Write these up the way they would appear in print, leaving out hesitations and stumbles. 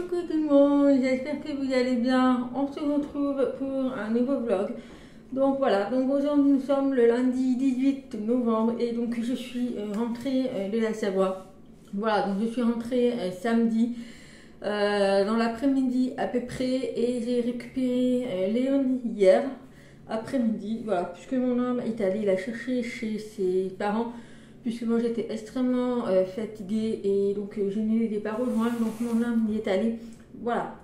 Coucou tout le monde, j'espère que vous allez bien. On se retrouve pour un nouveau vlog. Donc voilà, donc aujourd'hui nous sommes le lundi 18 novembre et donc je suis rentrée de la Savoie. Voilà, donc je suis rentrée samedi dans l'après-midi à peu près et j'ai récupéré Léonie hier après-midi. Voilà, puisque mon homme est allé la chercher chez ses parents. Puisque moi j'étais extrêmement fatiguée et donc je n'ai pas rejoint, donc mon homme y est allé. Voilà.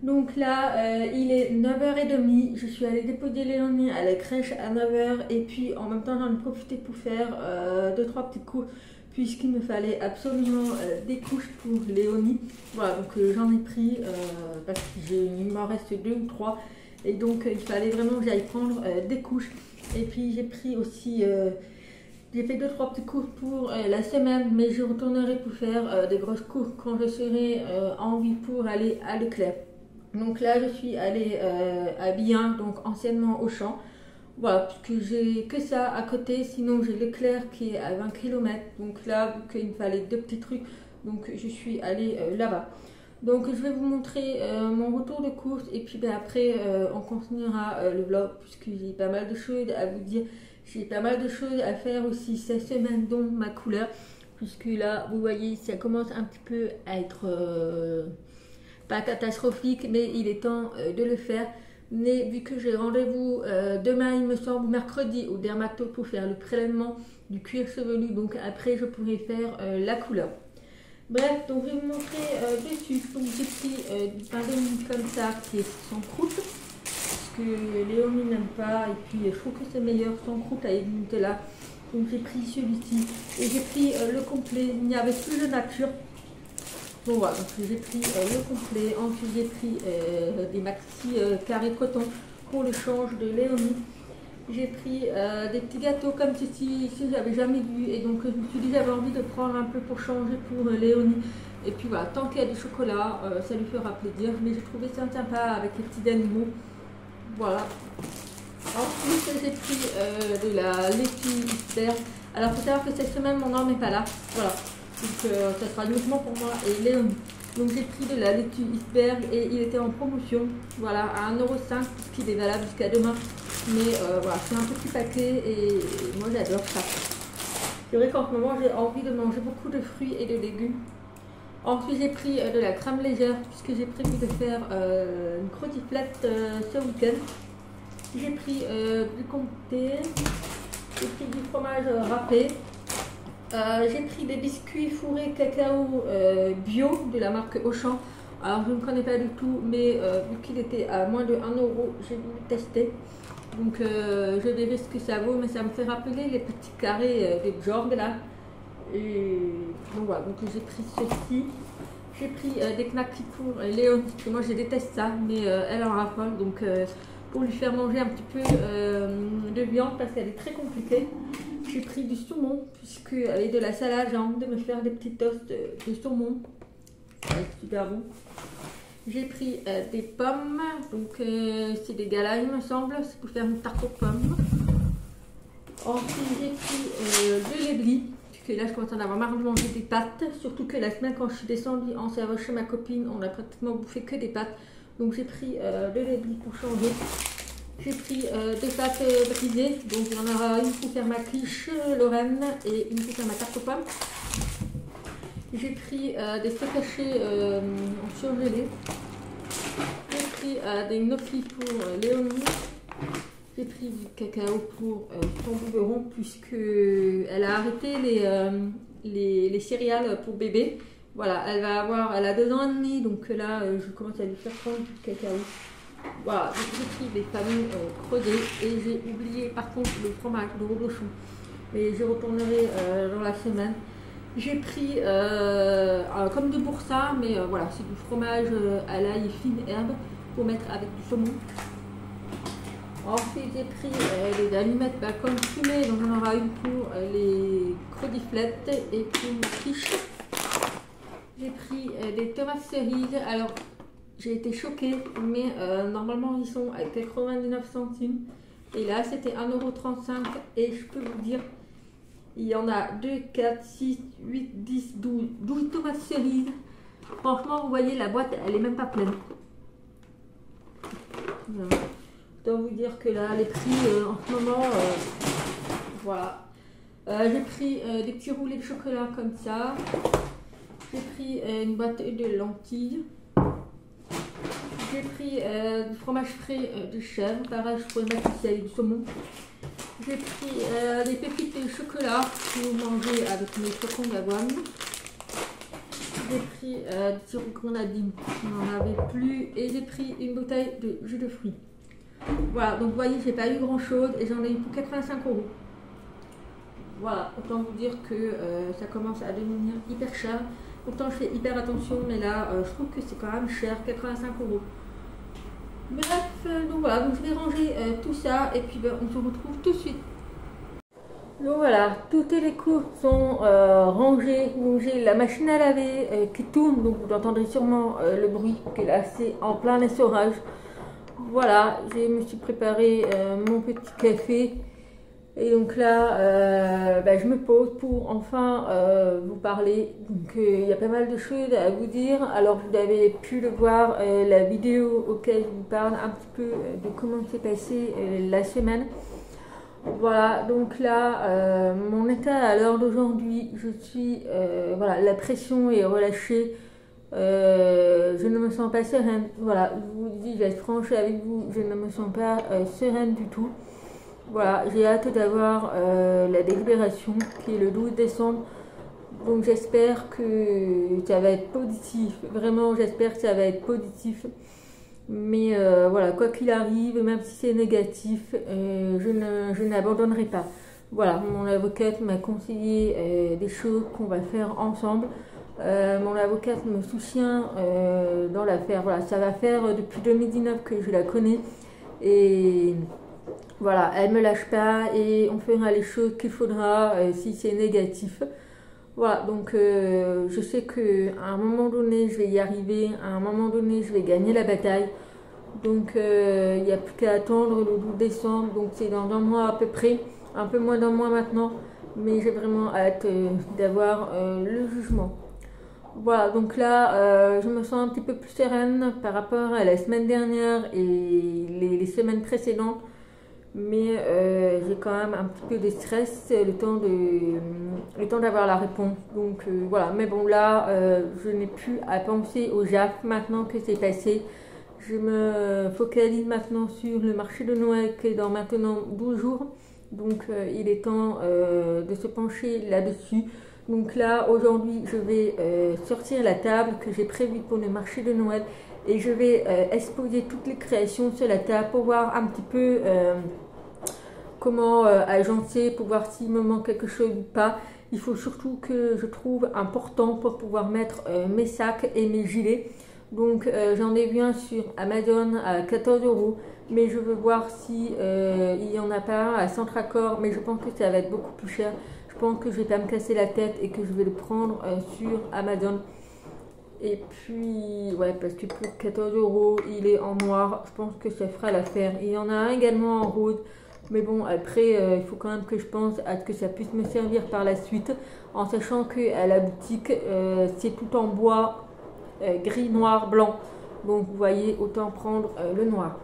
Donc là, il est 9h30, je suis allée déposer Léonie à la crèche à 9h et puis en même temps j'en ai profité pour faire 2-3 petits cours puisqu'il me fallait absolument des couches pour Léonie. Voilà, donc j'en ai pris parce qu'il m'en reste 2 ou 3 et donc il fallait vraiment que j'aille prendre des couches. Et puis j'ai pris aussi... j'ai fait 2-3 petits cours pour la semaine, mais je retournerai pour faire des grosses cours quand je serai en vie pour aller à Leclerc. Donc là, je suis allée à Bien, donc anciennement Auchan. Voilà, puisque j'ai que ça à côté, sinon j'ai Leclerc qui est à 20 km. Donc là, vu qu'il me fallait 2 petits trucs, donc je suis allée là-bas. Donc je vais vous montrer mon retour de course et puis ben, après on continuera le vlog puisque j'ai pas mal de choses à vous dire. J'ai pas mal de choses à faire aussi cette semaine, dont ma couleur. Puisque là, vous voyez, ça commence un petit peu à être pas catastrophique, mais il est temps de le faire. Mais vu que j'ai rendez-vous demain, il me semble, mercredi, au dermato pour faire le prélèvement du cuir chevelu. Donc après, je pourrai faire la couleur. Bref, donc je vais vous montrer dessus. Donc j'ai pris du pain de mie comme ça, qui est sans croûte. Que Léonie n'aime pas et puis je trouve que c'est meilleur sans croûte avec du Nutella. Donc j'ai pris celui-ci et j'ai pris le complet, il n'y avait plus de nature. Bon voilà, donc j'ai pris le complet. Ensuite j'ai pris des maxi carrés coton pour le change de Léonie. J'ai pris des petits gâteaux comme ceci, ici j'avais jamais vu et donc je me suis dit j'avais envie de prendre un peu pour changer pour Léonie. Et puis voilà, tant qu'il y a du chocolat, ça lui fera plaisir, mais j'ai trouvé ça sympa avec les petits animaux. Voilà. Ensuite, j'ai pris de la laitue iceberg. Alors, il faut savoir que cette semaine, mon homme n'est pas là. Voilà. Donc, ça sera uniquement pour moi et Léonie. Donc, j'ai pris de la laitue iceberg et il était en promotion. Voilà, à 1,05 € puisqu'il est valable jusqu'à demain. Mais voilà, c'est un petit paquet et moi, j'adore ça. C'est vrai qu'en ce moment, j'ai envie de manger beaucoup de fruits et de légumes. Ensuite, j'ai pris de la crème légère puisque j'ai prévu de faire une crudiflette ce week-end. J'ai pris du comté, j'ai pris du fromage râpé, j'ai pris des biscuits fourrés cacao bio de la marque Auchan. Alors, je ne connais pas du tout, mais vu qu'il était à moins de 1 €, j'ai voulu tester. Donc, je verrai ce que ça vaut, mais ça me fait rappeler les petits carrés des Bjorg là. Et donc voilà, donc j'ai pris ceci. J'ai pris des knackis pour Léon, parce que moi je déteste ça, mais elle en raffole. Donc pour lui faire manger un petit peu de viande, parce qu'elle est très compliquée. J'ai pris du saumon, puisqu'avec de la salade, j'ai envie de me faire des petits toasts de saumon. Ça va être super bon. J'ai pris des pommes, donc c'est des galas il me semble, c'est pour faire une tarte aux pommes. Ensuite j'ai pris de l'éblis. Que là je commence à en avoir marre de manger des pâtes, surtout que la semaine quand je suis descendue en Savoie chez ma copine, on a pratiquement bouffé que des pâtes. Donc j'ai pris de l'éblis pour changer. J'ai pris des pâtes brisées, donc il y en aura une pour faire ma quiche Lorraine et une pour faire ma tarte aux pommes. J'ai pris des steaks hachés en surgelé. J'ai pris des gnocchis pour Léonie. J'ai pris du cacao pour son biberon puisqu'elle a arrêté les céréales pour bébé. Voilà, elle a 2 ans et demi, donc là je commence à lui faire prendre du cacao. Voilà, donc j'ai pris des familles creusées et j'ai oublié par contre le fromage de reblochon. Mais je retournerai dans la semaine. J'ai pris comme du boursin, mais voilà, c'est du fromage à l'ail fine herbe pour mettre avec du saumon. Ensuite, j'ai pris les allumettes comme fumée, donc on aura une pour les crudiflettes et pour une quiche. J'ai pris des tomates cerises. Alors, j'ai été choquée, mais normalement ils sont à 99 centimes. Et là, c'était 1,35 € et je peux vous dire, il y en a 2, 4, 6, 8, 10, 12 tomates cerises. Franchement, vous voyez, la boîte, elle est même pas pleine. Voilà. Je dois vous dire que là, les prix en ce moment, voilà. J'ai pris des petits roulés de chocolat comme ça. J'ai pris une boîte de lentilles. J'ai pris du fromage frais de chèvre. Pareil, je pourrais mettre ici avec du saumon. J'ai pris des pépites de chocolat pour manger avec mes flocons d'avoine. J'ai pris du sirop grenadine, je n'en avais plus. Et j'ai pris une bouteille de jus de fruits. Voilà, donc vous voyez, j'ai pas eu grand chose et j'en ai eu pour 85 €. Voilà, autant vous dire que ça commence à devenir hyper cher. Pourtant, je fais hyper attention, mais là, je trouve que c'est quand même cher, 85 €. Bref, donc voilà, donc je vais ranger tout ça et puis ben, on se retrouve tout de suite. Donc voilà, toutes les courses sont rangées. Donc j'ai la machine à laver qui tourne, donc vous entendrez sûrement le bruit, que là c'est en plein essorage. Voilà, je me suis préparé mon petit café. Et donc là, je me pose pour enfin vous parler. Donc il y a pas mal de choses à vous dire. Alors vous avez pu le voir, la vidéo auquel je vous parle un petit peu de comment s'est passée la semaine. Voilà, donc là, mon état à l'heure d'aujourd'hui, je suis, voilà, la pression est relâchée. Je ne me sens pas sereine. Voilà, je vous dis, je vais être franche avec vous, je ne me sens pas sereine du tout. Voilà, j'ai hâte d'avoir la délibération qui est le 12 décembre. Donc j'espère que ça va être positif. Vraiment, j'espère que ça va être positif. Mais voilà, quoi qu'il arrive, même si c'est négatif, je n'abandonnerai pas. Voilà, mon avocate m'a conseillé des choses qu'on va faire ensemble. Mon avocate me soutient dans l'affaire. Voilà, ça va faire depuis 2019 que je la connais. Et voilà, elle me lâche pas et on fera les choses qu'il faudra si c'est négatif. Voilà, donc je sais qu'à un moment donné, je vais y arriver, à un moment donné, je vais gagner la bataille. Donc il n'y a plus qu'à attendre le 12 décembre, donc c'est dans un mois à peu près, un peu moins d'un mois maintenant, mais j'ai vraiment hâte d'avoir le jugement. Voilà, donc là, je me sens un petit peu plus sereine par rapport à la semaine dernière et les semaines précédentes. Mais j'ai quand même un petit peu de stress le temps d'avoir la réponse. Donc voilà, mais bon là, je n'ai plus à penser au JAF maintenant que c'est passé. Je me focalise maintenant sur le marché de Noël qui est dans maintenant 12 jours. Donc il est temps de se pencher là-dessus. Donc là, aujourd'hui, je vais sortir la table que j'ai prévue pour le marché de Noël. Et je vais exposer toutes les créations sur la table pour voir un petit peu comment agencer, pour voir s'il me manque quelque chose ou pas. Il faut surtout que je trouve important pour pouvoir mettre mes sacs et mes gilets. Donc j'en ai vu un sur Amazon à 14 €, mais je veux voir si il n'y en a pas un à Centracor, mais je pense que ça va être beaucoup plus cher. Je pense que je vais pas me casser la tête et que je vais le prendre sur Amazon. Et puis, ouais, parce que pour 14 €, il est en noir, je pense que ça fera l'affaire. Il y en a un également en rose. Mais bon, après, il faut quand même que je pense à ce que ça puisse me servir par la suite, en sachant qu'à la boutique, c'est tout en bois, gris, noir, blanc. Donc vous voyez, autant prendre le noir.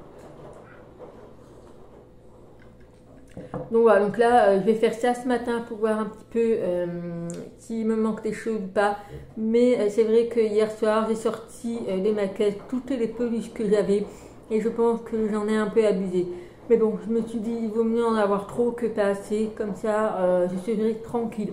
Donc voilà, donc là, je vais faire ça ce matin pour voir un petit peu s'il me manque des choses ou pas. Mais c'est vrai que hier soir, j'ai sorti des maquettes, toutes les peluches que j'avais, et je pense que j'en ai un peu abusé. Mais bon, je me suis dit, il vaut mieux en avoir trop que pas assez, comme ça, je serai tranquille.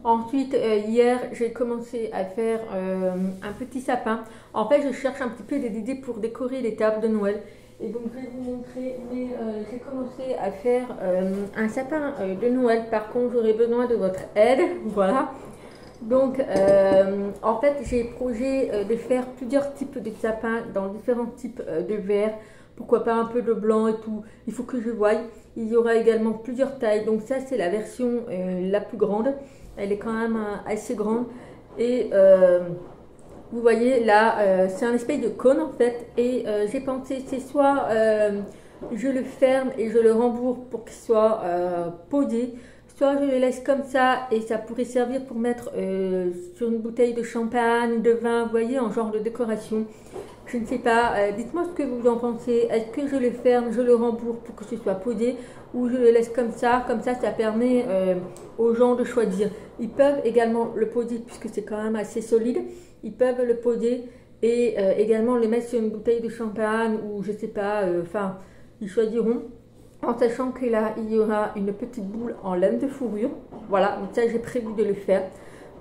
Ensuite, hier, j'ai commencé à faire un petit sapin. En fait, je cherche un petit peu des idées pour décorer les tables de Noël. Et donc, je vais vous montrer, mais j'ai commencé à faire un sapin de Noël. Par contre, j'aurai besoin de votre aide, voilà. Donc, en fait, j'ai projet de faire plusieurs types de sapins dans différents types de verres. Pourquoi pas un peu de blanc et tout. Il faut que je voie. Il y aura également plusieurs tailles. Donc ça, c'est la version la plus grande. Elle est quand même assez grande. Et vous voyez, là, c'est un espèce de cône en fait. Et j'ai pensé, c'est soit je le ferme et je le rembourre pour qu'il soit posé. soit je les laisse comme ça et ça pourrait servir pour mettre sur une bouteille de champagne, de vin, vous voyez, en genre de décoration. Je ne sais pas, dites-moi ce que vous en pensez. Est-ce que je le ferme, je le rembourre pour que ce soit posé ou je le laisse comme ça ça permet aux gens de choisir. Ils peuvent également le poser puisque c'est quand même assez solide, ils peuvent le poser et également le mettre sur une bouteille de champagne ou je sais pas, enfin, ils choisiront. En sachant que là, il y aura une petite boule en laine de fourrure. Voilà, donc ça, j'ai prévu de le faire.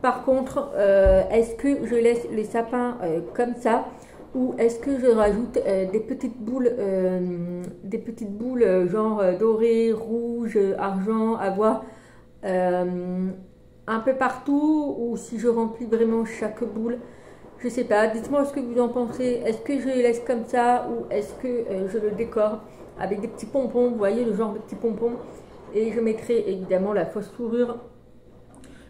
Par contre, est-ce que je laisse les sapins comme ça ou est-ce que je rajoute des petites boules genre dorées, rouges, argent, à voir un peu partout ou si je remplis vraiment chaque boule? Je sais pas, dites-moi ce que vous en pensez. Est-ce que je les laisse comme ça ou est-ce que je le décore avec des petits pompons, vous voyez le genre de petits pompons, et je mettrai évidemment la fausse fourrure.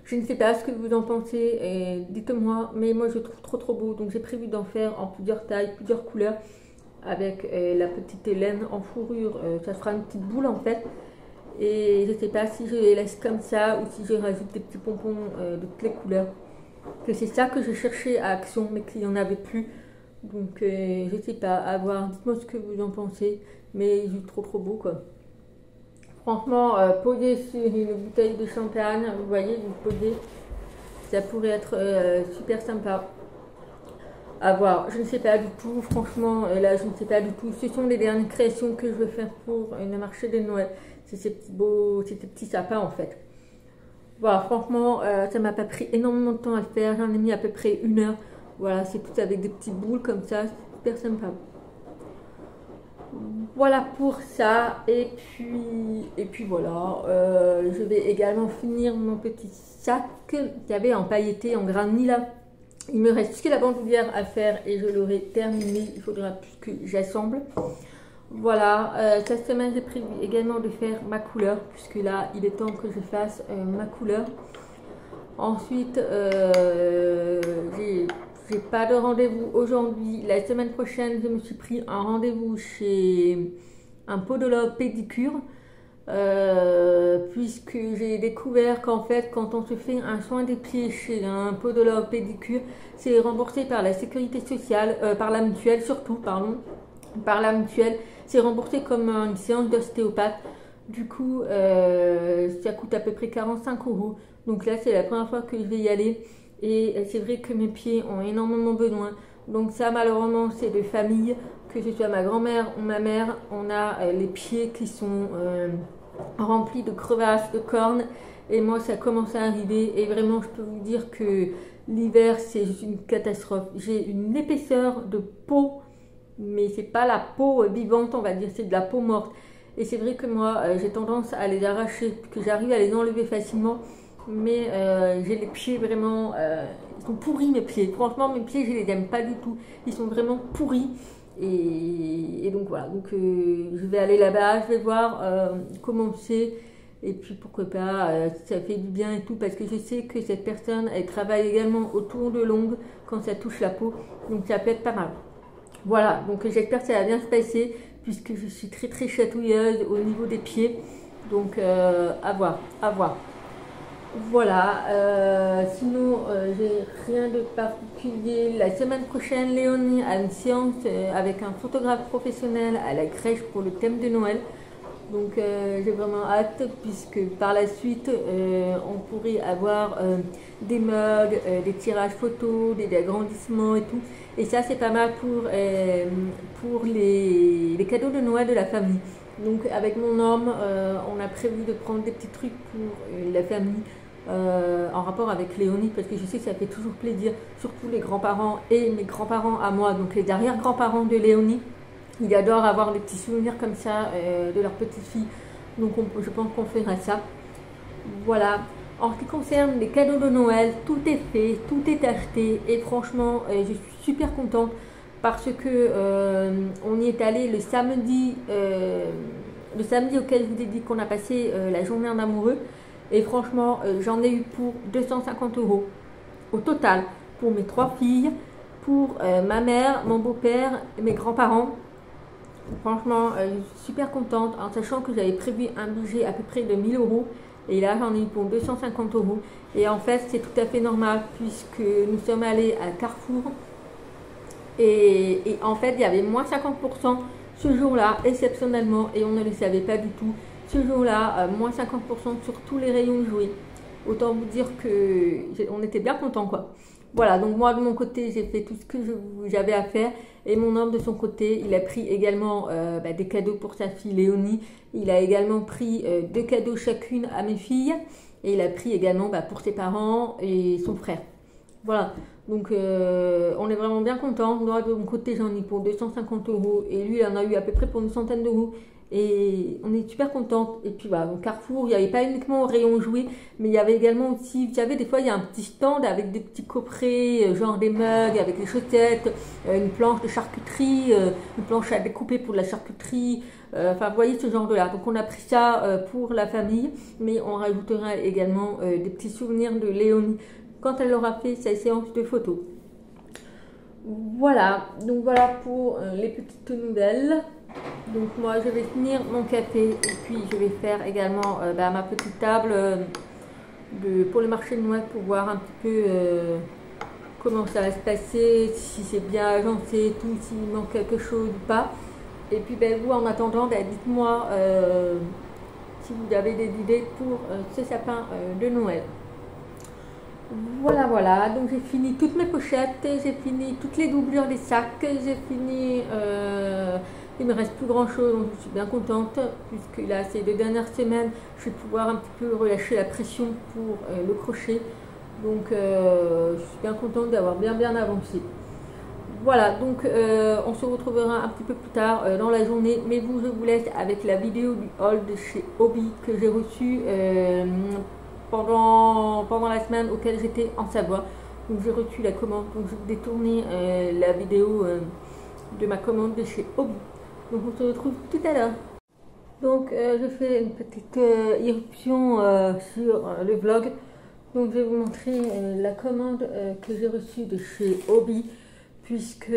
Je ne sais pas ce que vous en pensez, dites-moi, mais moi je trouve trop beau, donc j'ai prévu d'en faire en plusieurs tailles, plusieurs couleurs, avec la petite laine en fourrure, ça fera une petite boule en fait, et je ne sais pas si je les laisse comme ça ou si je rajoute des petits pompons de toutes les couleurs, que c'est ça que je cherchais à Action, mais qu'il n'y en avait plus. Donc je ne sais pas, à voir, dites-moi ce que vous en pensez, mais il est trop beau quoi. Franchement, poser sur une bouteille de champagne, vous voyez, vous posez, ça pourrait être super sympa. À voir, je ne sais pas du tout, franchement, là je ne sais pas du tout. Ce sont les dernières créations que je veux faire pour le marché de Noël. C'est ces petits sapins en fait. Voilà, franchement, ça m'a pas pris énormément de temps à le faire, j'en ai mis à peu près 1 heure. Voilà, c'est tout avec des petites boules comme ça, c'est super sympa. Voilà pour ça, et puis voilà, je vais également finir mon petit sac qu'il y avait en pailleté, en granit là. Il me reste juste la bandoulière à faire et je l'aurai terminé, il faudra plus que j'assemble. Voilà, cette semaine j'ai prévu également de faire ma couleur, puisque là il est temps que je fasse ma couleur. Ensuite, j'ai pas de rendez-vous aujourd'hui. La semaine prochaine, je me suis pris un rendez-vous chez un podologue pédicure, puisque j'ai découvert qu'en fait, quand on se fait un soin des pieds chez un podologue pédicure, c'est remboursé par la sécurité sociale, par la mutuelle surtout, pardon, par la mutuelle. C'est remboursé comme une séance d'ostéopathe. Du coup, ça coûte à peu près 45 €. Donc là, c'est la première fois que je vais y aller. Et c'est vrai que mes pieds ont énormément besoin. Donc ça, malheureusement, c'est de famille. Que ce soit ma grand-mère ou ma mère, on a les pieds qui sont remplis de crevasses, de cornes. Et moi, ça commence à arriver. Et vraiment, je peux vous dire que l'hiver, c'est juste une catastrophe. J'ai une épaisseur de peau, mais c'est pas la peau vivante, on va dire, c'est de la peau morte. Et c'est vrai que moi, j'ai tendance à les arracher, que j'arrive à les enlever facilement. Mais j'ai les pieds vraiment, ils sont pourris mes pieds. Franchement, mes pieds, je les aime pas du tout. Ils sont vraiment pourris. Et donc voilà, donc je vais aller là-bas, je vais voir comment c'est. Et puis pourquoi pas, si ça fait du bien et tout. Parce que je sais que cette personne, elle travaille également autour de l'ongle quand ça touche la peau. Donc ça peut être pas mal. Voilà, donc j'espère que ça va bien se passer. Puisque je suis très chatouilleuse au niveau des pieds. Donc à voir, à voir. Voilà, sinon j'ai rien de particulier. La semaine prochaine, Léonie a une séance avec un photographe professionnel à la crèche pour le thème de Noël. Donc j'ai vraiment hâte puisque par la suite on pourrait avoir des mugs, des tirages photos, des agrandissements et tout. Et ça c'est pas mal pour les cadeaux de Noël de la famille. Donc avec mon homme, on a prévu de prendre des petits trucs pour la famille. En rapport avec Léonie, parce que je sais que ça fait toujours plaisir, surtout les grands-parents et mes grands-parents à moi, donc les arrière-grands-parents de Léonie, ils adorent avoir des petits souvenirs comme ça de leur petite-fille, donc je pense qu'on fera ça. Voilà, en ce qui concerne les cadeaux de Noël, tout est fait, tout est acheté, et franchement, je suis super contente, parce que on y est allé le samedi auquel je vous ai dit qu'on a passé la journée en amoureux. Et franchement, j'en ai eu pour 250 € au total pour mes 3 filles, pour ma mère, mon beau-père et mes grands-parents. Franchement, je suis super contente en sachant que j'avais prévu un budget à peu près de 1 000 €. Et là, j'en ai eu pour 250 €. Et en fait, c'est tout à fait normal puisque nous sommes allés à Carrefour. Et en fait, il y avait moins 50% ce jour-là, exceptionnellement, et on ne le savait pas du tout. Ce jour-là, moins 50% sur tous les rayons de jouets. Autant vous dire qu'on était bien contents, quoi. Voilà, donc moi de mon côté, j'ai fait tout ce que j'avais à faire. Et mon homme de son côté, il a pris également des cadeaux pour sa fille Léonie. Il a également pris 2 cadeaux chacune à mes filles. Et il a pris également pour ses parents et son frère. Voilà, donc on est vraiment bien contents. Moi de mon côté, j'en ai pour 250 €. Et lui, il en a eu à peu près pour une centaine d'euros. Et on est super contente. Et puis voilà, donc Carrefour, il n'y avait pas uniquement au rayon jouets, mais il y avait également aussi, vous savez, des fois il y a un petit stand avec des petits coffrets, genre des mugs avec des chaussettes, une planche de charcuterie, une planche à découper pour de la charcuterie. Enfin, vous voyez ce genre de là. Donc on a pris ça pour la famille, mais on rajoutera également des petits souvenirs de Léonie quand elle aura fait sa séance de photos. Voilà, donc voilà pour les petites nouvelles. Donc moi je vais finir mon café et puis je vais faire également ma petite table pour le marché de Noël pour voir un petit peu comment ça va se passer, si c'est bien agencé, tout, s'il manque quelque chose ou pas. Et puis vous en attendant, dites-moi si vous avez des idées pour ce sapin de Noël. Voilà, donc j'ai fini toutes mes pochettes, j'ai fini toutes les doublures des sacs, j'ai fini, il me reste plus grand chose, donc je suis bien contente, puisque là ces 2 dernières semaines, je vais pouvoir un petit peu relâcher la pression pour le crochet, donc je suis bien contente d'avoir bien avancé. Voilà, donc on se retrouvera un petit peu plus tard dans la journée, mais je vous laisse avec la vidéo du haul de chez Hobby que j'ai reçu pendant la semaine auquel j'étais en Savoie. Donc j'ai reçu la commande, donc je vais détourner la vidéo de ma commande de chez Hobby. Donc on se retrouve tout à l'heure. Donc je fais une petite irruption sur le vlog. Donc je vais vous montrer la commande que j'ai reçue de chez Hobby, puisque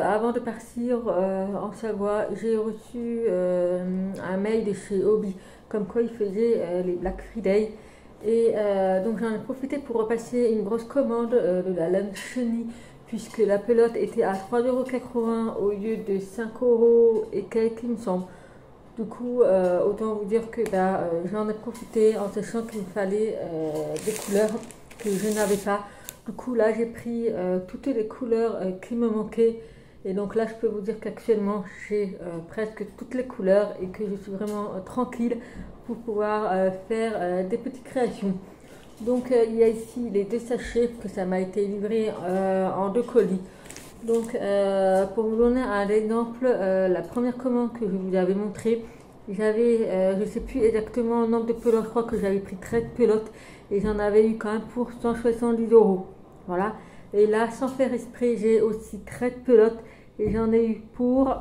avant de partir en Savoie, j'ai reçu un mail de chez Hobby comme quoi ils faisaient les Black Friday. Et donc j'en ai profité pour repasser une grosse commande de la laine chenille, puisque la pelote était à 3,80 € au lieu de 5 € et quelques, il me semble. Du coup, autant vous dire que j'en ai profité en sachant qu'il me fallait des couleurs que je n'avais pas. Du coup, là, j'ai pris toutes les couleurs qui me manquaient. Et donc là, je peux vous dire qu'actuellement, j'ai presque toutes les couleurs et que je suis vraiment tranquille pour pouvoir faire des petites créations. Donc, il y a ici les 2 sachets que ça m'a été livré en 2 colis. Donc, pour vous donner un exemple, la première commande que je vous avais montrée, j'avais, je ne sais plus exactement le nombre de pelotes, je crois que j'avais pris 13 pelotes et j'en avais eu quand même pour 170 €. Voilà. Et là, sans faire exprès, j'ai aussi 13 pelotes et j'en ai eu pour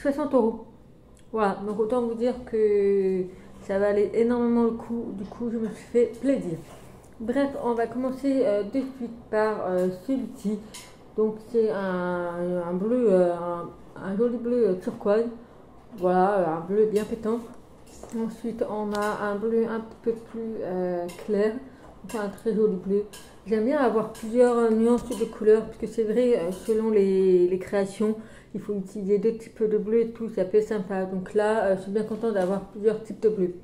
60 €. Voilà, donc autant vous dire que ça valait énormément le coup. Du coup, je me suis fait plaisir. Bref, on va commencer de suite par celui-ci. Donc c'est un bleu, un joli bleu turquoise. Voilà, un bleu bien pétant. Ensuite, on a un bleu un petit peu plus clair. Enfin, un très joli bleu. J'aime bien avoir plusieurs nuances de couleurs, parce que c'est vrai, selon les créations, il faut utiliser 2 types de bleu et tout, ça peut être sympa. Donc là, je suis bien contente d'avoir plusieurs types de bleu.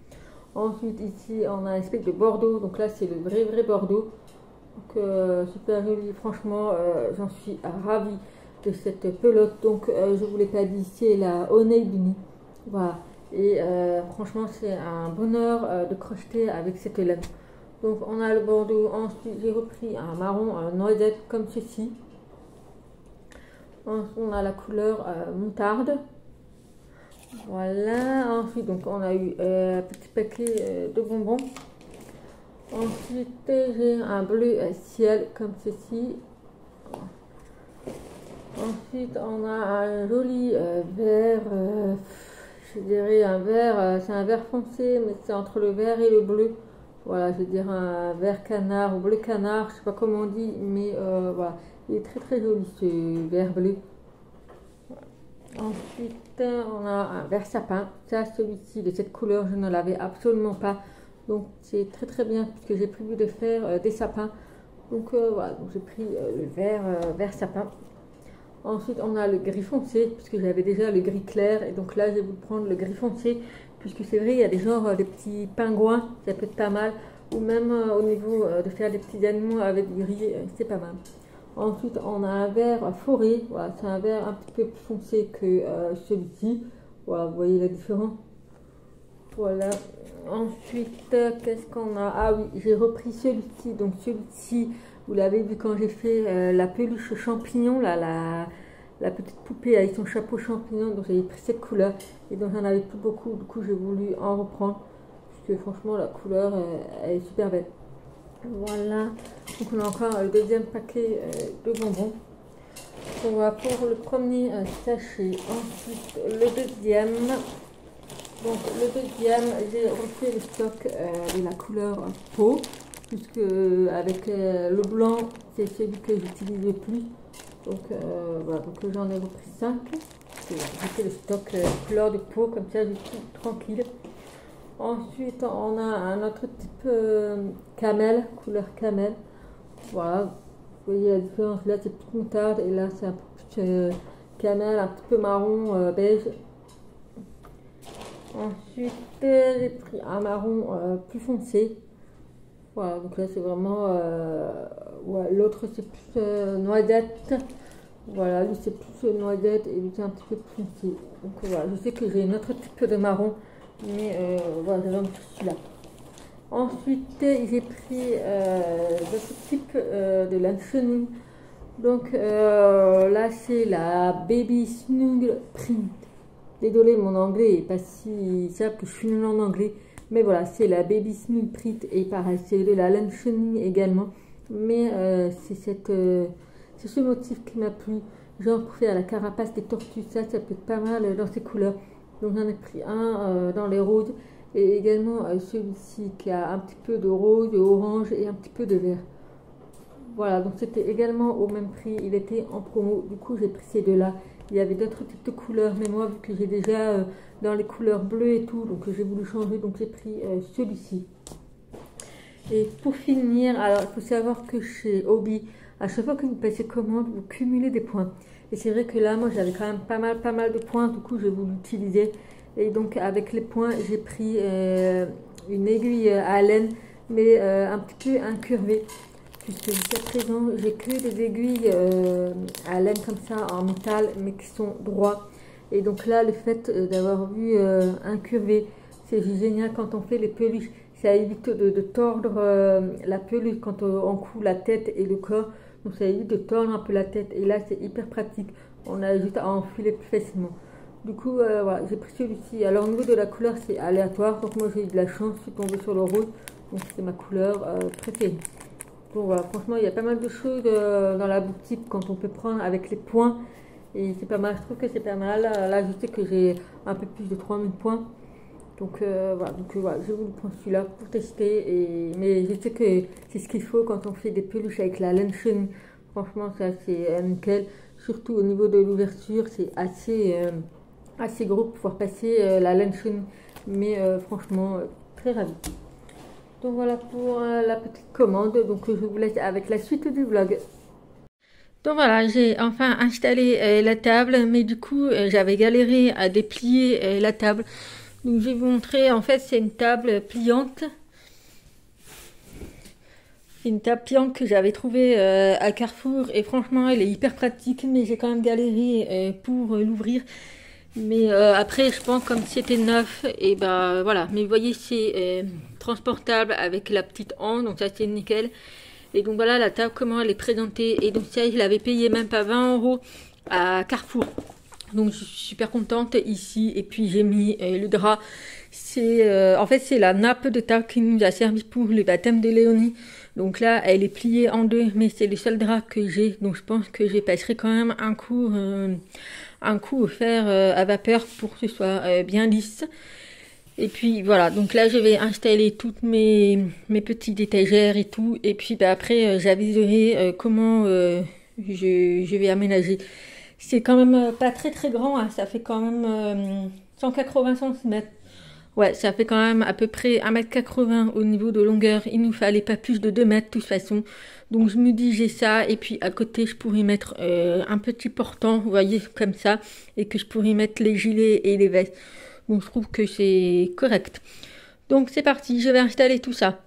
Ensuite, ici, on a un espèce de bordeaux. Donc là, c'est le vrai bordeaux. Donc, super joli. Franchement, j'en suis ravie de cette pelote. Donc, je vous l'ai pas dit, c'est la Honey Bunny. Voilà. Et franchement, c'est un bonheur de crocheter avec cette laine. Donc, on a le bordeaux. Ensuite, j'ai repris un marron, un noisette comme ceci. Ensuite, on a la couleur moutarde. Voilà, ensuite donc on a eu un petit paquet de bonbons. Ensuite j'ai un bleu ciel comme ceci. Ensuite on a un joli vert, je dirais un vert, c'est un vert foncé mais c'est entre le vert et le bleu. Voilà, je veux dire un vert canard ou bleu canard, je sais pas comment on dit, mais voilà, il est très joli ce vert bleu. Ensuite, on a un vert sapin. Ça, celui-ci de cette couleur, je ne l'avais absolument pas. Donc c'est très très bien puisque j'ai prévu de faire des sapins. Donc voilà, donc j'ai pris le vert sapin. Ensuite on a le gris foncé puisque j'avais déjà le gris clair et donc là je vais vous prendre le gris foncé puisque c'est vrai il y a des genres des petits pingouins, ça peut être pas mal. Ou même au niveau de faire des petits animaux avec du gris, c'est pas mal. Ensuite, on a un vert forêt. Voilà, c'est un vert un petit peu plus foncé que celui-ci. Voilà, vous voyez la différence. Voilà. Ensuite, qu'est-ce qu'on a? Ah oui, j'ai repris celui-ci. Donc celui-ci, vous l'avez vu quand j'ai fait la peluche champignon, là, la petite poupée avec son chapeau champignon. Donc j'avais pris cette couleur. Et donc j'en avais plus beaucoup. Du coup, j'ai voulu en reprendre. Parce que franchement, la couleur, elle est super belle. Voilà, donc on a encore le deuxième paquet de bonbons. On va pour le premier sachet, ensuite le deuxième. Donc le deuxième, j'ai refait le stock de la couleur peau, puisque avec le blanc, c'est celui que j'utilise le plus. Donc voilà, donc j'en ai repris 5. J'ai fait le stock couleur de peau, comme ça je suis tranquille. Ensuite, on a un autre type camel, couleur camel. Voilà, vous voyez la différence. Là, c'est plus moutarde et là, c'est un peu plus camel, un petit peu marron, beige. Ensuite, j'ai pris un marron plus foncé. Voilà, donc là, c'est vraiment. Ouais, l'autre, c'est plus noisette. Voilà, lui, c'est plus noisette et lui, c'est un petit peu plus foncé. Donc voilà, je sais que j'ai un autre type de marron. Mais voilà, j'avais un petit celui-là. Ensuite, j'ai pris d'autres types de laine. Donc là, c'est la Baby Snuggle Print. Désolé, mon anglais est pas si simple que je suis nulle en anglais. Mais voilà, c'est la Baby Snuggle Print. Et pareil, c'est de la laine également. Mais c'est ce motif qui m'a plu. Genre pour faire la carapace des tortues. Ça peut être pas mal dans ces couleurs. Donc j'en ai pris un dans les roses et également celui-ci qui a un petit peu de rose, de orange et un petit peu de vert. Voilà, donc c'était également au même prix, il était en promo, du coup j'ai pris ces deux-là. Il y avait d'autres types de couleurs, mais moi vu que j'ai déjà dans les couleurs bleues et tout, donc j'ai voulu changer, donc j'ai pris celui-ci. Et pour finir, alors il faut savoir que chez Hobby, à chaque fois que vous passez commande, vous cumulez des points. Et c'est vrai que là, moi, j'avais quand même pas mal de points. Du coup, j'ai voulu l'utiliser. Et donc, avec les points, j'ai pris une aiguille à laine, mais un petit peu incurvée. Puisque jusqu'à présent, j'ai que des aiguilles à laine comme ça, en métal, mais qui sont droits. Et donc là, le fait d'avoir vu incurvé, c'est génial quand on fait les peluches. Ça évite de tordre la peluche quand on coud la tête et le corps. Donc ça évite de tordre un peu la tête. Et là, c'est hyper pratique. On a juste à enfiler plus facilement. Du coup, voilà, j'ai pris celui-ci. Alors au niveau de la couleur, c'est aléatoire. Donc moi, j'ai eu de la chance. Je suis tombée sur le rose. Donc c'est ma couleur préférée. Donc voilà, franchement, il y a pas mal de choses dans la boutique quand on peut prendre avec les points. Et c'est pas mal. Je trouve que c'est pas mal. Là, je sais que j'ai un peu plus de 3000 points. Donc voilà, je vous prends celui-là pour tester. Mais je sais que c'est ce qu'il faut quand on fait des peluches avec la laine chenille. Franchement, ça c'est nickel. Surtout au niveau de l'ouverture, c'est assez gros pour pouvoir passer la laine chenille. Mais franchement, très ravi. Donc voilà pour la petite commande. Donc je vous laisse avec la suite du vlog. Donc voilà, j'ai enfin installé la table. Mais du coup, j'avais galéré à déplier la table. Donc je vais vous montrer, en fait c'est une table pliante. C'est une table pliante que j'avais trouvée à Carrefour et franchement elle est hyper pratique, mais j'ai quand même galéré pour l'ouvrir. Mais après je pense comme c'était neuf, et ben voilà. Mais vous voyez c'est transportable avec la petite hanche, donc ça c'est nickel. Et donc voilà la table comment elle est présentée. Et donc ça je l'avais payé même pas 20 € à Carrefour. Donc je suis super contente ici. Et puis j'ai mis le drap. C'est en fait c'est la nappe de table qui nous a servi pour le baptême de Léonie. Donc là elle est pliée en deux, mais c'est le seul drap que j'ai. Donc je pense que je passerai quand même un coup au fer à vapeur pour que ce soit bien lisse. Et puis voilà, donc là je vais installer toutes mes petites étagères et tout. Et puis bah, après j'aviserai comment je vais aménager. C'est quand même pas très grand, hein. Ça fait quand même 180 cm. Ouais, ça fait quand même à peu près 1,80 m au niveau de longueur. Il nous fallait pas plus de 2 mètres de toute façon. Donc je me dis j'ai ça et puis à côté je pourrais mettre un petit portant, vous voyez, comme ça. Et que je pourrais mettre les gilets et les vestes. Donc je trouve que c'est correct. Donc c'est parti, je vais installer tout ça.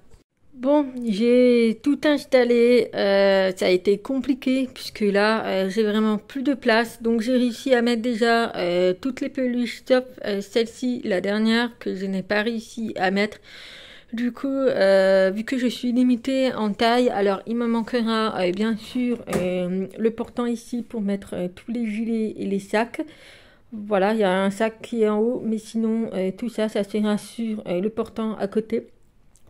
Bon, j'ai tout installé, ça a été compliqué puisque là j'ai vraiment plus de place, donc j'ai réussi à mettre déjà toutes les peluches sauf celle-ci, la dernière que je n'ai pas réussi à mettre. Du coup, vu que je suis limitée en taille, alors il me manquera bien sûr le portant ici pour mettre tous les gilets et les sacs. Voilà, il y a un sac qui est en haut, mais sinon tout ça, ça sera sur le portant à côté.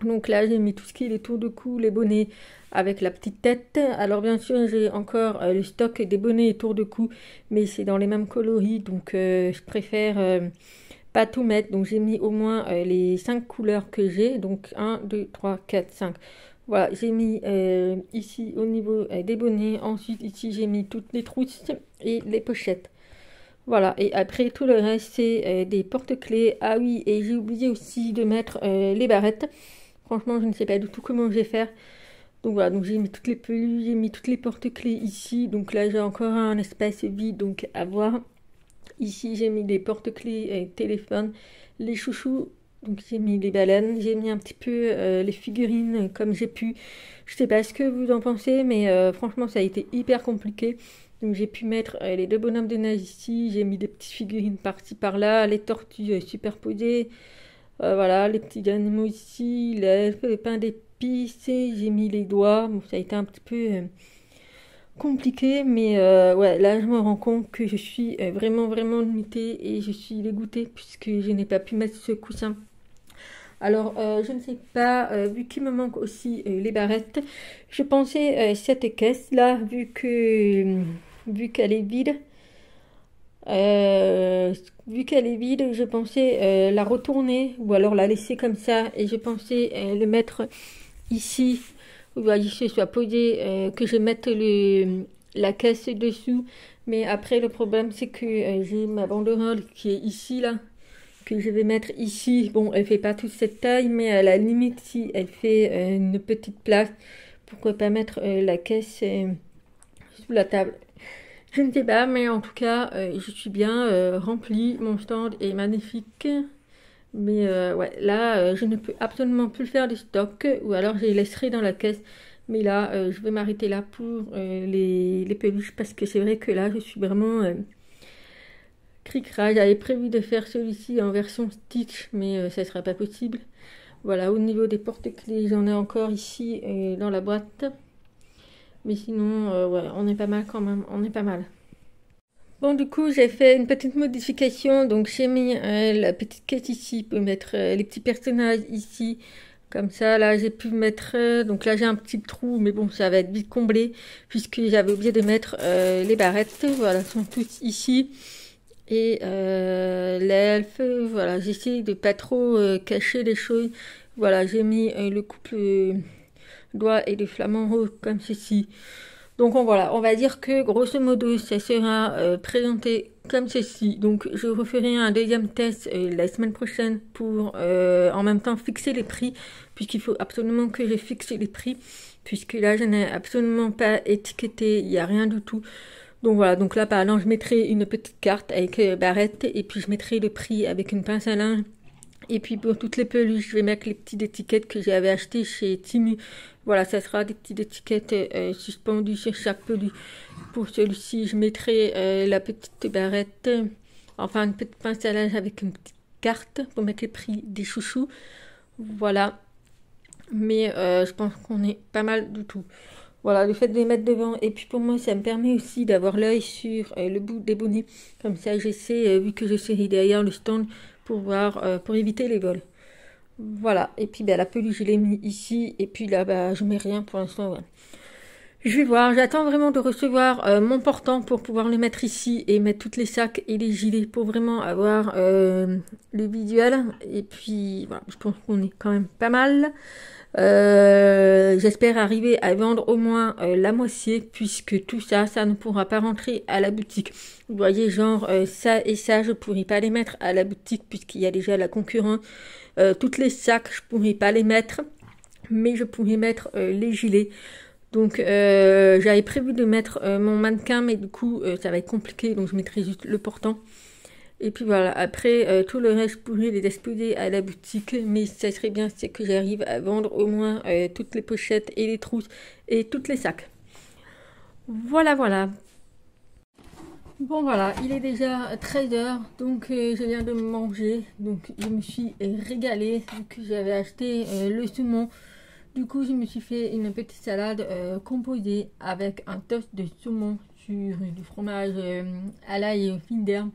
Donc là, j'ai mis tout ce qui est les tours de cou, les bonnets avec la petite tête. Alors bien sûr, j'ai encore le stock des bonnets et tours de cou, mais c'est dans les mêmes coloris, donc je préfère pas tout mettre. Donc j'ai mis au moins les 5 couleurs que j'ai. Donc 1, 2, 3, 4, 5. Voilà, j'ai mis ici au niveau des bonnets. Ensuite, ici, j'ai mis toutes les trousses et les pochettes. Voilà, et après tout le reste, c'est des porte-clés. Ah oui, et j'ai oublié aussi de mettre les barrettes. Franchement, je ne sais pas du tout comment je vais faire. Donc voilà, donc j'ai mis toutes les peluches, j'ai mis toutes les porte-clés ici. Donc là, j'ai encore un espace vide, donc à voir. Ici, j'ai mis des porte-clés téléphone, les chouchous. Donc j'ai mis les baleines, j'ai mis un petit peu les figurines comme j'ai pu. Je sais pas ce que vous en pensez, mais franchement, ça a été hyper compliqué. Donc j'ai pu mettre les 2 bonhommes de neige ici. J'ai mis des petites figurines par-ci par-là, les tortues superposées. Voilà, les petits animaux ici, le pain d'épices, j'ai mis les doigts. Bon, ça a été un petit peu compliqué, mais ouais, là je me rends compte que je suis vraiment vraiment limitée et je suis dégoûtée puisque je n'ai pas pu mettre ce coussin. Alors, je ne sais pas, vu qu'il me manque aussi les barrettes, je pensais cette caisse-là, vu qu'elle est vide, vu qu'elle est vide, je pensais la retourner ou alors la laisser comme ça et je pensais le mettre ici, vous voyez, que ce soit posé, que je mette la caisse dessous. Mais après, le problème, c'est que j'ai ma banderole qui est ici, là, que je vais mettre ici. Bon, elle fait pas toute cette taille, mais à la limite, si elle fait une petite place, pourquoi pas mettre la caisse sous la table. Je ne sais pas, mais en tout cas, je suis bien remplie. Mon stand est magnifique. Mais ouais, là, je ne peux absolument plus faire du stock. Ou alors, je les laisserai dans la caisse. Mais là, je vais m'arrêter là pour les peluches. Parce que c'est vrai que là, je suis vraiment cricra. J'avais prévu de faire celui-ci en version Stitch. Mais ça ne sera pas possible. Voilà, au niveau des porte-clés, j'en ai encore ici dans la boîte. Mais sinon, ouais, on est pas mal quand même, on est pas mal. Bon, du coup, j'ai fait une petite modification. Donc, j'ai mis la petite caisse ici pour mettre les petits personnages ici. Comme ça, là, j'ai pu mettre... donc là, j'ai un petit trou, mais bon, ça va être vite comblé. Puisque j'avais oublié de mettre les barrettes. Voilà, elles sont toutes ici. Et l'elfe, voilà, j'essaie de pas trop cacher les choses. Voilà, j'ai mis le couple... doigts et des flamants roses comme ceci. Donc voilà, on va dire que grosso modo ça sera présenté comme ceci. Donc je referai un deuxième test la semaine prochaine pour en même temps fixer les prix, puisqu'il faut absolument que je fixe les prix, puisque là je n'ai absolument pas étiqueté, il n'y a rien du tout. Donc voilà, donc là par exemple je mettrai une petite carte avec barrette et puis je mettrai le prix avec une pince à linge. Et puis pour toutes les peluches, je vais mettre les petites étiquettes que j'avais achetées chez Temu. Voilà, ça sera des petites étiquettes suspendues sur chaque peluche. Pour celui-ci, je mettrai la petite barrette, enfin une petite pince à linge avec une petite carte pour mettre les prix des chouchous. Voilà, mais je pense qu'on est pas mal du tout. Voilà, le fait de les mettre devant. Et puis pour moi, ça me permet aussi d'avoir l'œil sur le bout des bonnets. Comme ça, j'essaie, vu que je serai derrière le stand, pour voir, pour éviter les vols. Voilà, et puis la peluche je l'ai mis ici, et puis là je mets rien pour l'instant. Voilà. Je vais voir, j'attends vraiment de recevoir mon portant pour pouvoir le mettre ici et mettre tous les sacs et les gilets pour vraiment avoir le visuel. Et puis voilà, je pense qu'on est quand même pas mal. J'espère arriver à vendre au moins la moitié puisque tout ça, ça ne pourra pas rentrer à la boutique. Vous voyez, genre ça et ça, je pourrais pas les mettre à la boutique puisqu'il y a déjà la concurrence. Toutes les sacs, je pourrais pas les mettre, mais je pourrais mettre les gilets. Donc j'avais prévu de mettre mon mannequin, mais du coup ça va être compliqué, donc je mettrai juste le portant. Et puis voilà, après tout le reste je pourrais les exposer à la boutique, mais ça serait bien c'est que j'arrive à vendre au moins toutes les pochettes et les trousses et toutes les sacs. Voilà, voilà. Bon voilà, il est déjà 13h, donc je viens de manger, donc je me suis régalée, vu que j'avais acheté le saumon. Du coup, je me suis fait une petite salade composée avec un toast de saumon sur du fromage à l'ail et aux fines d'herbe.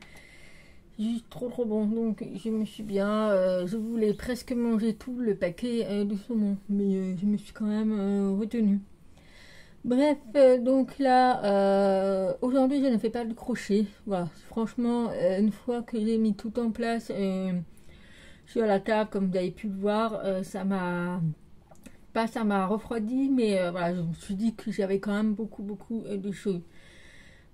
Juste trop bon. Donc, je me suis bien... je voulais presque manger tout le paquet de saumon, mais je me suis quand même retenue. Bref, donc là, aujourd'hui, je ne fais pas de crochet. Voilà, franchement, une fois que j'ai mis tout en place sur la table, comme vous avez pu le voir, ça m'a refroidi, mais voilà, je me suis dit que j'avais quand même beaucoup de choses.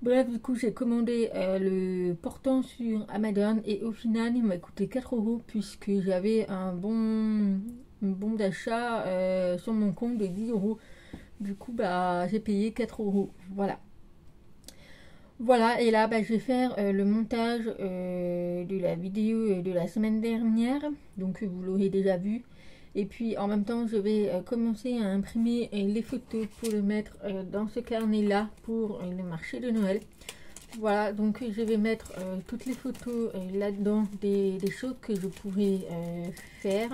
Bref, du coup, j'ai commandé le portant sur Amazon et au final, il m'a coûté 4 € puisque j'avais un bon d'achat sur mon compte de 10 €. Du coup, bah, j'ai payé 4 €. Voilà. Voilà, et là, bah, je vais faire le montage de la vidéo de la semaine dernière. Donc, vous l'aurez déjà vu. Et puis en même temps, je vais commencer à imprimer les photos pour le mettre dans ce carnet-là pour le marché de Noël. Voilà, donc je vais mettre toutes les photos là-dedans des choses que je pourrais faire.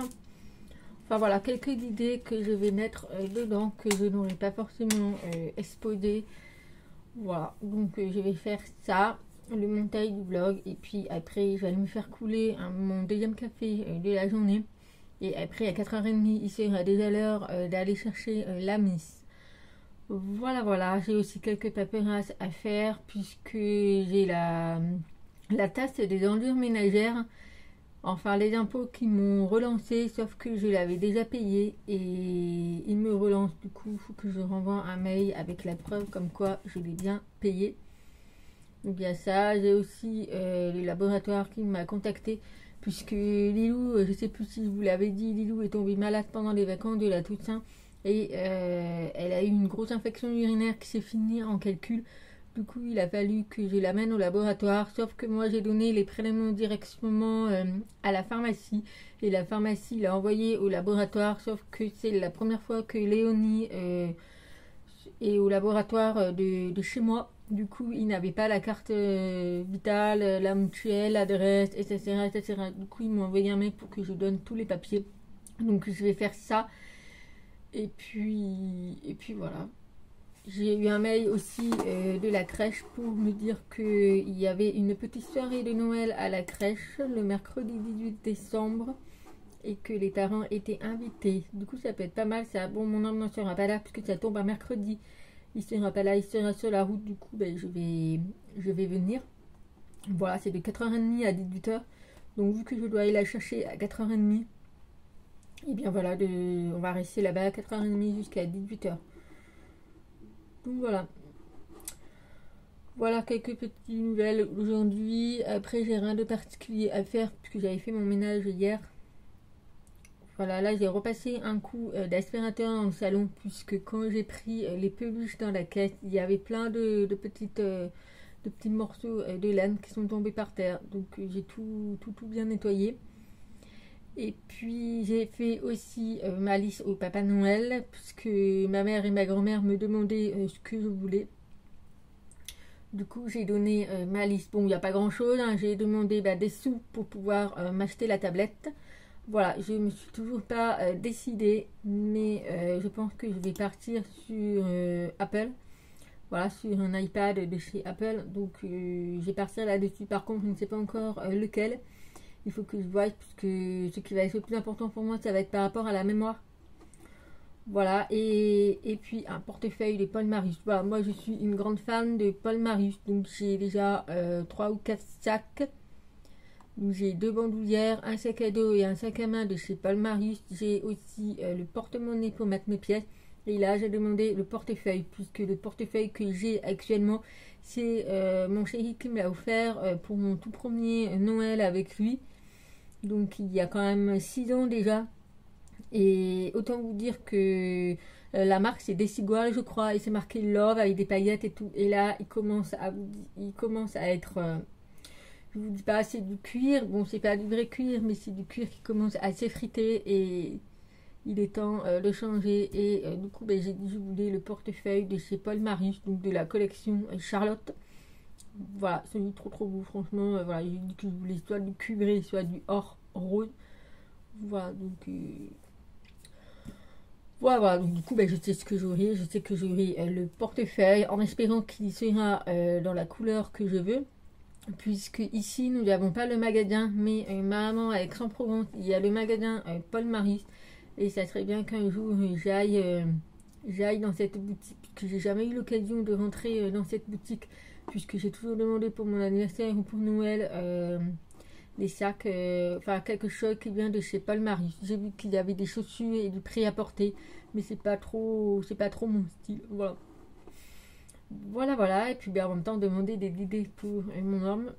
Enfin voilà, quelques idées que je vais mettre dedans que je n'aurais pas forcément exposé. Voilà, donc je vais faire ça, le montage du vlog. Et puis après, je vais aller me faire couler mon deuxième café de la journée. Et après, à 4h30, il sera déjà l'heure d'aller chercher la miss. Voilà, voilà. J'ai aussi quelques paperasses à faire puisque j'ai la tasse des enlures ménagères. Enfin, les impôts qui m'ont relancé, sauf que je l'avais déjà payé. Et ils me relancent. Du coup, il faut que je renvoie un mail avec la preuve comme quoi je l'ai bien payé. Donc, il y a ça. J'ai aussi le laboratoire qui m'a contacté. Puisque Lilou, je ne sais plus si je vous l'avais dit, Lilou est tombée malade pendant les vacances de la Toussaint et elle a eu une grosse infection urinaire qui s'est finie en calcul. Du coup, il a fallu que je l'amène au laboratoire, sauf que moi j'ai donné les prélèvements directement à la pharmacie et la pharmacie l'a envoyé au laboratoire, sauf que c'est la première fois que Léonie est au laboratoire de chez moi. Du coup, il n'avait pas la carte vitale, la mutuelle, l'adresse, etc. Du coup, ils m'ont envoyé un mail pour que je donne tous les papiers. Donc, je vais faire ça. Et puis voilà. J'ai eu un mail aussi de la crèche pour me dire qu'il y avait une petite soirée de Noël à la crèche le mercredi 18 décembre et que les parents étaient invités. Du coup, ça peut être pas mal ça. Bon, mon homme n'en sera pas là puisque ça tombe un mercredi. Il sera pas là, il sera sur la route, du coup ben, je vais venir. Voilà, c'est de 4h30 à 18h. Donc vu que je dois aller la chercher à 4h30, et bien voilà, on va rester là-bas à 4h30 jusqu'à 18h. Donc voilà. Voilà quelques petites nouvelles aujourd'hui. Après, j'ai rien de particulier à faire puisque j'avais fait mon ménage hier. Voilà, là j'ai repassé un coup d'aspirateur dans le salon puisque quand j'ai pris les peluches dans la caisse, il y avait plein de petits morceaux de laine qui sont tombés par terre. Donc j'ai tout bien nettoyé. Et puis j'ai fait aussi ma liste au Papa Noël puisque ma mère et ma grand-mère me demandaient ce que je voulais. Du coup j'ai donné ma liste. Bon, il n'y a pas grand-chose, hein. J'ai demandé des sous pour pouvoir m'acheter la tablette. Voilà, je me suis toujours pas décidée, mais je pense que je vais partir sur Apple. Voilà, sur un iPad de chez Apple. Donc, je vais partir là-dessus. Par contre, je ne sais pas encore lequel. Il faut que je voie, puisque ce qui va être le plus important pour moi, ça va être par rapport à la mémoire. Voilà, et puis un portefeuille de Paul Marius. Voilà, moi je suis une grande fan de Paul Marius, donc j'ai déjà 3 ou 4 sacs. J'ai 2 bandoulières, un sac à dos et un sac à main de chez Paul Marius. J'ai aussi le porte-monnaie pour mettre mes pièces. Et là, j'ai demandé le portefeuille, puisque le portefeuille que j'ai actuellement, c'est mon chéri qui me l'a offert pour mon tout premier Noël avec lui. Donc il y a quand même 6 ans déjà. Et autant vous dire que la marque c'est Desigual je crois, et c'est marqué Love avec des paillettes et tout. Et là il commence à être, je vous dis pas, c'est du cuir. Bon, c'est pas du vrai cuir, mais c'est du cuir qui commence à s'effriter et il est temps de changer. Et du coup, ben, j'ai dit je voulais le portefeuille de chez Paul Marius, donc de la collection Charlotte. Voilà, c'est trop beau, franchement. Voilà, j'ai dit que je voulais soit du cuivré, soit du or rose. Voilà, donc voilà, donc du coup, ben, je sais ce que j'aurai. Je sais que j'aurai le portefeuille en espérant qu'il sera dans la couleur que je veux. Puisque ici, nous n'avons pas le magasin, mais maman à Aix-en-Provence, il y a le magasin Paul Marius. Et ça serait bien qu'un jour j'aille dans cette boutique, puisque j'ai jamais eu l'occasion de rentrer dans cette boutique, puisque j'ai toujours demandé pour mon anniversaire ou pour Noël des sacs, enfin quelque chose qui vient de chez Paul Marius. J'ai vu qu'il y avait des chaussures et du prêt-à-porter, mais c'est pas trop mon style. Voilà. Voilà, et puis bien, en même temps demander des idées pour mon homme.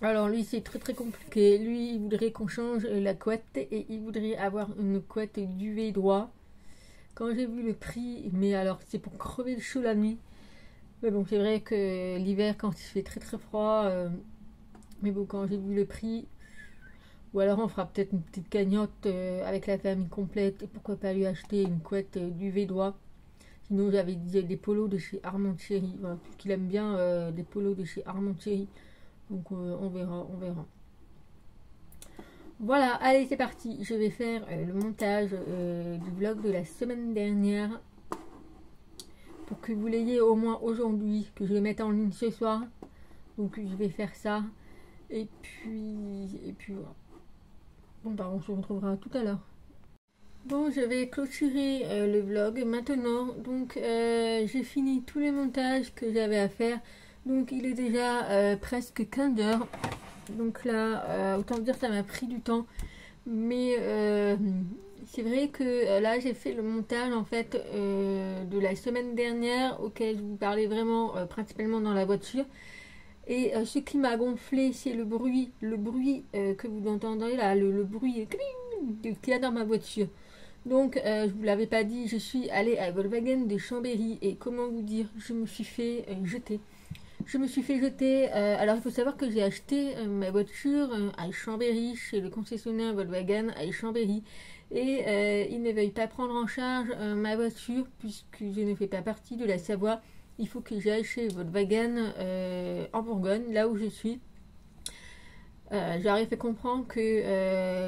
Alors lui c'est très compliqué, lui il voudrait qu'on change la couette et il voudrait avoir une couette duvet droit. Quand j'ai vu le prix, mais alors c'est pour crever le chaud la nuit. Mais bon, c'est vrai que l'hiver quand il fait très froid, mais bon, quand j'ai vu le prix, ou alors on fera peut-être une petite cagnotte avec la famille complète, et pourquoi pas lui acheter une couette duvet droit. Sinon j'avais dit des polos de chez Armand Thierry, voilà, puisqu'il aime bien des polos de chez Armand Thierry. Donc on verra. Voilà, allez c'est parti. Je vais faire le montage du vlog de la semaine dernière pour que vous l'ayez au moins aujourd'hui, que je le mette en ligne ce soir. Donc je vais faire ça. Et puis voilà. Bon bah on se retrouvera tout à l'heure. Bon, je vais clôturer le vlog maintenant. Donc j'ai fini tous les montages que j'avais à faire. Donc il est déjà presque 15 heures. Donc là, autant dire ça m'a pris du temps. Mais c'est vrai que là j'ai fait le montage en fait de la semaine dernière auquel je vous parlais vraiment principalement dans la voiture. Et ce qui m'a gonflé c'est le bruit que vous entendez là, le bruit qu'il y a dans ma voiture. Donc je vous l'avais pas dit, je suis allée à Volkswagen de Chambéry et comment vous dire, je me suis fait jeter. Alors il faut savoir que j'ai acheté ma voiture à Chambéry, chez le concessionnaire Volkswagen à Chambéry. Et ils ne veulent pas prendre en charge ma voiture puisque je ne fais pas partie de la Savoie. Il faut que j'aille chez Volkswagen en Bourgogne, là où je suis. Je leur ai fait comprendre que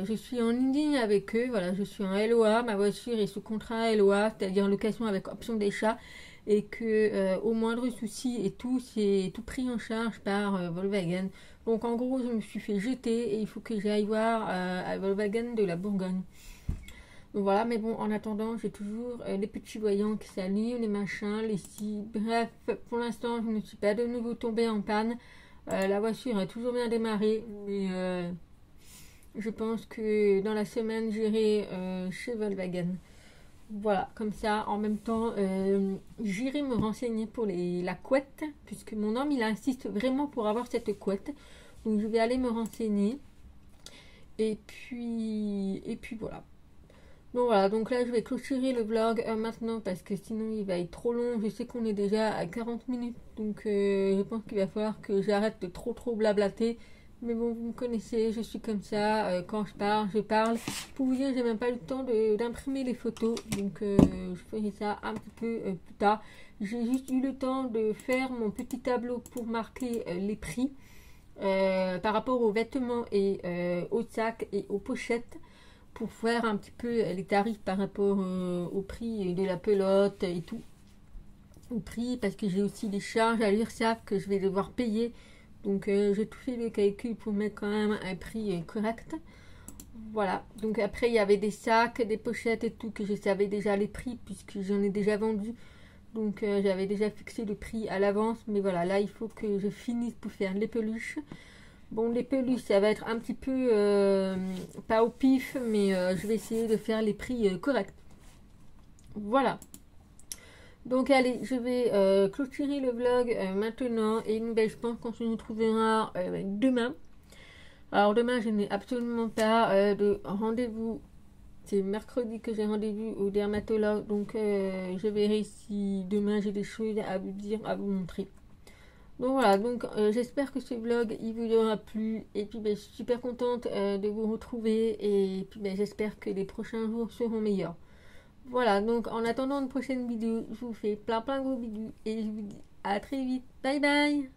je suis en ligne avec eux. Voilà, je suis en LOA, ma voiture est sous contrat LOA, c'est-à-dire location avec option d'achat. Et que au moindre souci et tout, c'est tout pris en charge par Volkswagen. Donc en gros, je me suis fait jeter et il faut que j'aille voir à Volkswagen de la Bourgogne. Donc voilà, mais bon, en attendant, j'ai toujours les petits voyants qui s'allument, les machins, les scies. Bref, pour l'instant, je ne suis pas de nouveau tombée en panne. La voiture a toujours bien démarré, mais je pense que dans la semaine, j'irai chez Volkswagen. Voilà, comme ça, en même temps, j'irai me renseigner pour la couette, puisque mon homme, il insiste vraiment pour avoir cette couette. Donc, je vais aller me renseigner. Et puis voilà. Donc voilà, donc là, je vais clôturer le vlog maintenant, parce que sinon, il va être trop long. Je sais qu'on est déjà à 40 minutes, donc je pense qu'il va falloir que j'arrête de trop blablater. Mais bon, vous me connaissez, je suis comme ça, quand je parle. Pour vous dire, j'ai même pas eu le temps d'imprimer les photos, donc je ferai ça un petit peu plus tard. J'ai juste eu le temps de faire mon petit tableau pour marquer les prix par rapport aux vêtements et aux sacs et aux pochettes, pour faire un petit peu les tarifs par rapport au prix de la pelote et tout. Au prix, parce que j'ai aussi des charges à l'URSSAF que je vais devoir payer. Donc j'ai tout fait le calcul pour mettre quand même un prix correct. Voilà, donc après il y avait des sacs, des pochettes et tout que je savais déjà les prix puisque j'en ai déjà vendu. Donc j'avais déjà fixé le prix à l'avance. Mais voilà, là il faut que je finisse pour faire les peluches. Bon, les peluches ça va être un petit peu pas au pif, mais je vais essayer de faire les prix corrects. Voilà. Donc allez, je vais clôturer le vlog maintenant et ben, je pense qu'on se retrouvera demain. Alors demain, je n'ai absolument pas de rendez-vous. C'est mercredi que j'ai rendez-vous au dermatologue. Donc je verrai si demain j'ai des choses à vous dire, à vous montrer. Donc voilà, donc j'espère que ce vlog il vous aura plu. Et puis ben, je suis super contente de vous retrouver. Et puis ben, j'espère que les prochains jours seront meilleurs. Voilà, donc en attendant une prochaine vidéo, je vous fais plein de gros bisous. Et je vous dis à très vite. Bye bye.